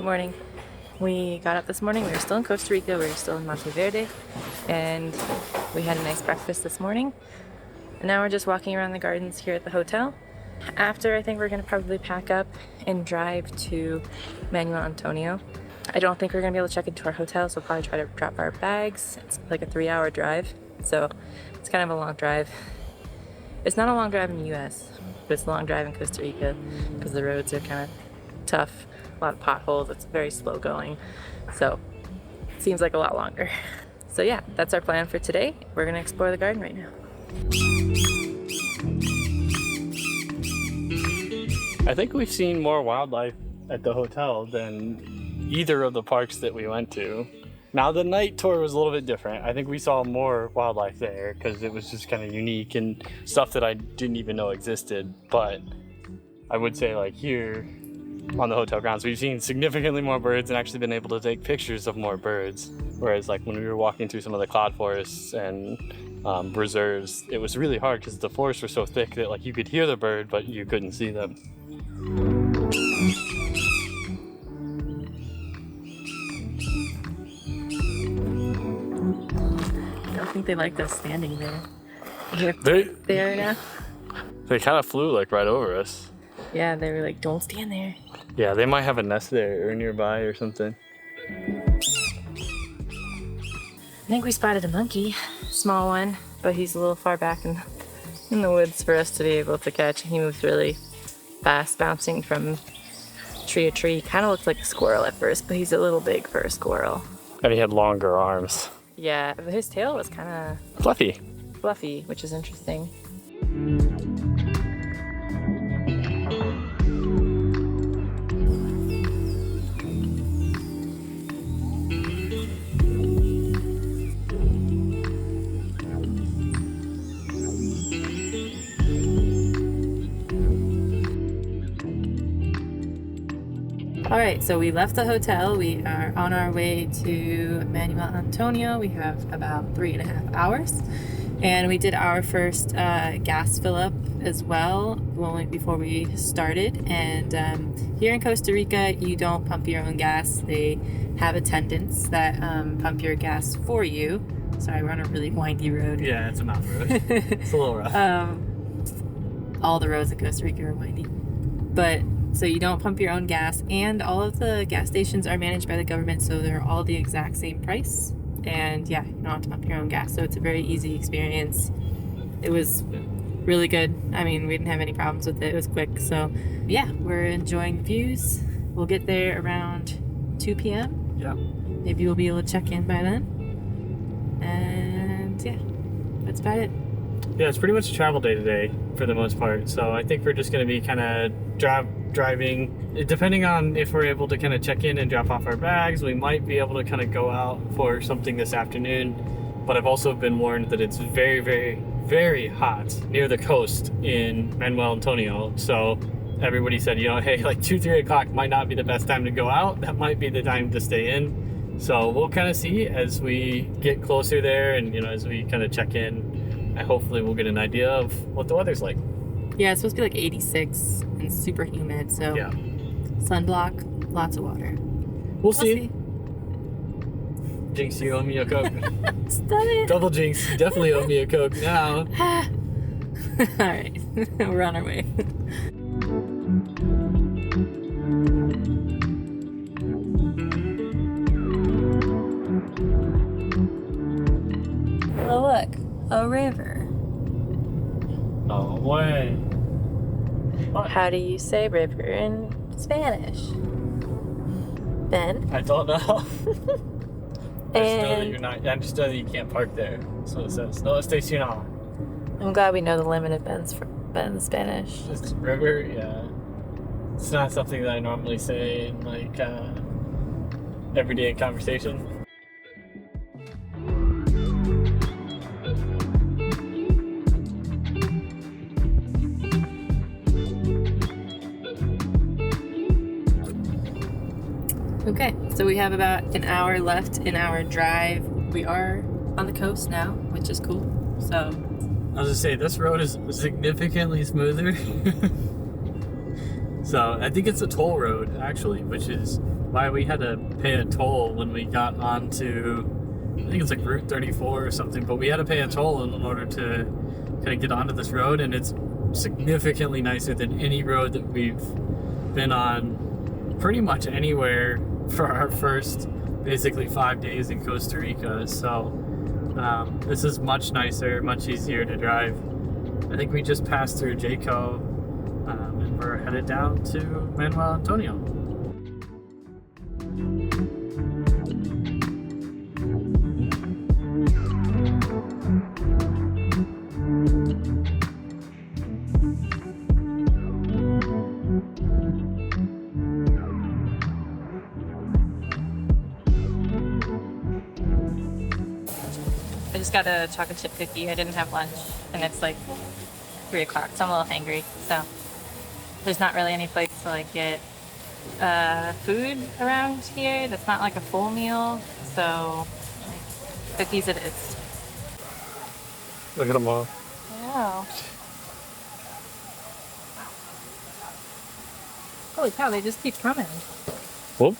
morning. We got up this morning. We were still in Costa Rica. We were still in Monteverde, and we had a nice breakfast this morning. And now we're just walking around the gardens here at the hotel. After, I think we're gonna probably pack up and drive to Manuel Antonio. I don't think we're gonna be able to check into our hotel, so we'll probably try to drop our bags. It's like a 3-hour drive, so it's kind of a long drive. It's not a long drive in the US, but it's a long drive in Costa Rica because the roads are kind of tough, a lot of potholes, it's very slow going, so it seems like a lot longer. So yeah, that's our plan for today. We're gonna explore the garden right now. I think we've seen more wildlife at the hotel than either of the parks that we went to. Now the night tour was a little bit different. I think we saw more wildlife there because it was just kind of unique and stuff that I didn't even know existed. But I would say like here on the hotel grounds, we've seen significantly more birds and actually been able to take pictures of more birds. Whereas like when we were walking through some of the cloud forests and reserves, it was really hard because the forests were so thick that like you could hear the bird, but you couldn't see them. I don't think they liked us standing there. They are now. They kind of flew like right over us. Yeah, they were like, don't stand there. Yeah, they might have a nest there or nearby or something. I think we spotted a monkey, small one, but he's a little far back in the woods for us to be able to catch. He moves really fast, bouncing from tree to tree. Kind of looked like a squirrel at first, but he's a little big for a squirrel. And he had longer arms. Yeah, but his tail was kind of fluffy, which is interesting. All right, so we left the hotel. We are on our way to Manuel Antonio. We have about 3.5 hours. And we did our first gas fill up as well before we started. And here in Costa Rica, you don't pump your own gas. They have attendants that pump your gas for you. Sorry, we're on a really windy road. Yeah, it's a mountain road. It's a little rough. All the roads in Costa Rica are windy. But so you don't pump your own gas, and all of the gas stations are managed by the government, so they're all the exact same price. And yeah, you don't have to pump your own gas, so it's a very easy experience. It was really good. I mean, we didn't have any problems with it. It was quick. So yeah, we're enjoying the views. We'll get there around 2 p.m. Yeah. Maybe we'll be able to check in by then. And yeah, that's about it. Yeah, it's pretty much a travel day today for the most part. So I think we're just going to be kind of driving, depending on if we're able to kind of check in and drop off our bags. We might be able to kind of go out for something this afternoon. But I've also been warned that it's very, very, very hot near the coast in Manuel Antonio. So everybody said, you know, hey, like 2-3 o'clock might not be the best time to go out. That might be the time to stay in. So we'll kind of see as we get closer there, and you know, as we kind of check in. Hopefully we'll get an idea of what the weather's like. Yeah, it's supposed to be like 86 and super humid, so yeah. Sunblock, lots of water. We'll see. Jinx, you owe me a Coke. Stop it. Double Jinx, you definitely owe me a Coke now. Alright, we're on our way. Oh look, a river. Oh, way. What? How do you say river in Spanish? Ben? I don't know. I just know that you can't park there. That's what it says. No estacionar. I'm glad we know the limit of Ben's Spanish. Just river, yeah. It's not something that I normally say in like everyday conversation. Okay, so we have about an hour left in our drive. We are on the coast now, which is cool. So I was gonna say, this road is significantly smoother. So I think it's a toll road actually, which is why we had to pay a toll when we got onto, I think it's like Route 34 or something, but we had to pay a toll in order to kind of get onto this road, and it's significantly nicer than any road that we've been on pretty much anywhere for our first basically 5 days in Costa Rica. So this is much nicer, much easier to drive. I think we just passed through Jaco, and we're headed down to Manuel Antonio. I just got a chocolate chip cookie. I didn't have lunch, and it's like 3 o'clock, so I'm a little hangry. So there's not really any place to like get food around here that's not like a full meal. So like, cookies it is. Look at them all. Wow. Holy cow, they just keep coming. Whoop.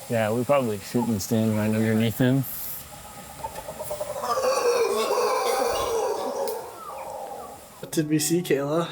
Yeah, we probably shouldn't stand right underneath him. What did we see, Kayla?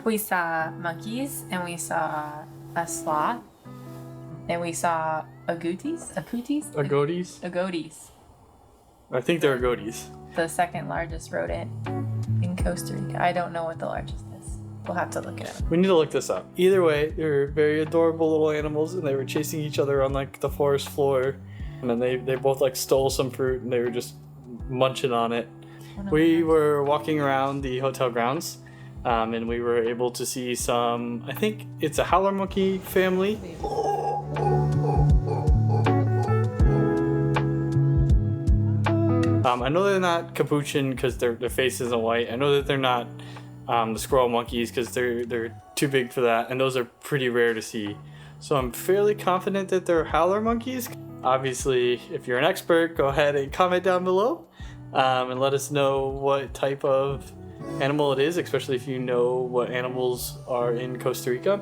We saw monkeys, and we saw a sloth, and we saw agoutis. Agoutis? I think they're agoutis. The second largest rodent in Costa Rica. I don't know what the largest is. We'll have to look it up. We need to look this up. Either way, they're very adorable little animals, and they were chasing each other on like the forest floor, and then they both like stole some fruit, and they were just munching on it. We were walking around the hotel grounds, and we were able to see some, I think it's a howler monkey family. I know they're not capuchin because their face isn't white. I know that they're not the squirrel monkeys because they're too big for that, and those are pretty rare to see. So I'm fairly confident that they're howler monkeys. Obviously, if you're an expert, go ahead and comment down below. And let us know what type of animal it is, especially if you know what animals are in Costa Rica.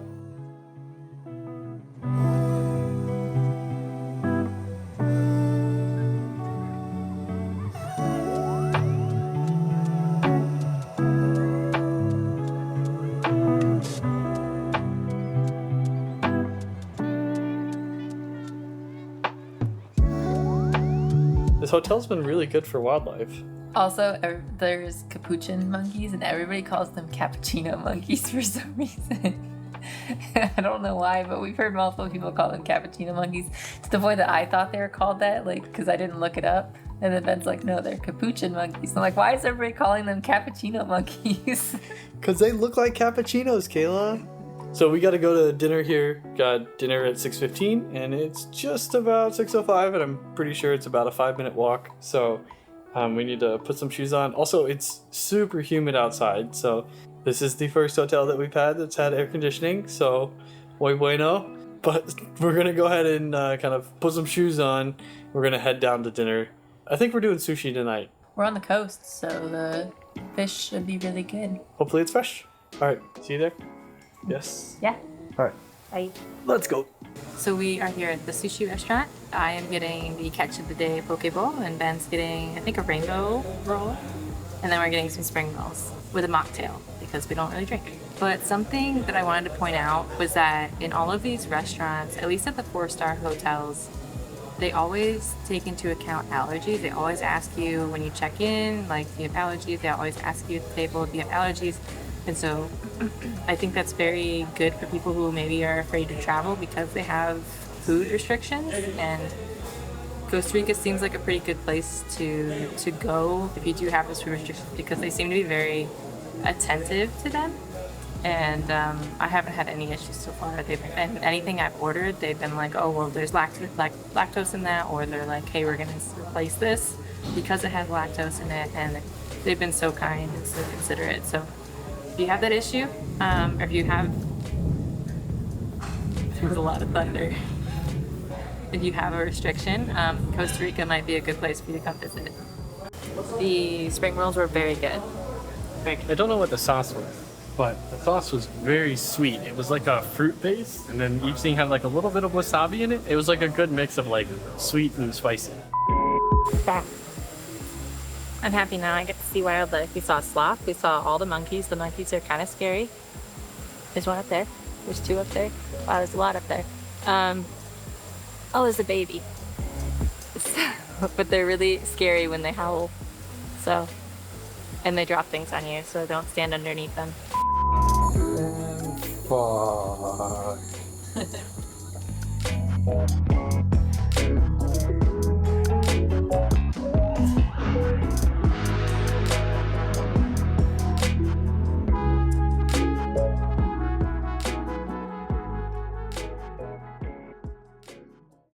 This hotel's been really good for wildlife. Also, there's capuchin monkeys, and everybody calls them cappuccino monkeys for some reason. I don't know why, but we've heard multiple people call them cappuccino monkeys, to the point that I thought they were called that, like, because I didn't look it up. And then Ben's like, no, they're capuchin monkeys. I'm like, why is everybody calling them cappuccino monkeys? Because they look like cappuccinos, Kayla. So we got to go to dinner here. Got dinner at 6:15, and it's just about 6:05, and I'm pretty sure it's about a 5-minute walk. So we need to put some shoes on. Also, it's super humid outside, so this is the first hotel that we've had that's had air conditioning, so muy bueno. But we're going to go ahead and kind of put some shoes on. We're going to head down to dinner. I think we're doing sushi tonight. We're on the coast, so the fish should be really good. Hopefully it's fresh. All right, see you there? Yes? Yeah. All right. Bye. Let's go. So we are here at the Sushi Restaurant. I am getting the catch of the day poke bowl, and Ben's getting, I think, a rainbow roll. And then we're getting some spring rolls with a mocktail because we don't really drink. But something that I wanted to point out was that in all of these restaurants, at least at the 4-star hotels, they always take into account allergies. They always ask you when you check in, like, do you have allergies? They always ask you at the table, do you have allergies? And so I think that's very good for people who maybe are afraid to travel because they have food restrictions. And Costa Rica seems like a pretty good place to go if you do have those food restrictions, because they seem to be very attentive to them. And I haven't had any issues so far. And anything I've ordered, they've been like, oh, well, there's lactose in that, or they're like, hey, we're going to replace this because it has lactose in it. And they've been so kind and so considerate. So if you have that issue, or if you have, there's a lot of thunder. If you have a restriction, Costa Rica might be a good place for you to come visit. The spring rolls were very good. I don't know what the sauce was. but the sauce was very sweet. It was like a fruit base, and then each thing had like a little bit of wasabi in it. It was like a good mix of like sweet and spicy. I'm happy now. I get to see wildlife. We saw sloth. We saw all the monkeys. The monkeys are kind of scary. There's one up there. There's two up there. Wow, there's a lot up there. Oh, there's a baby. But they're really scary when they howl. So, and they drop things on you, so don't stand underneath them. Fuck.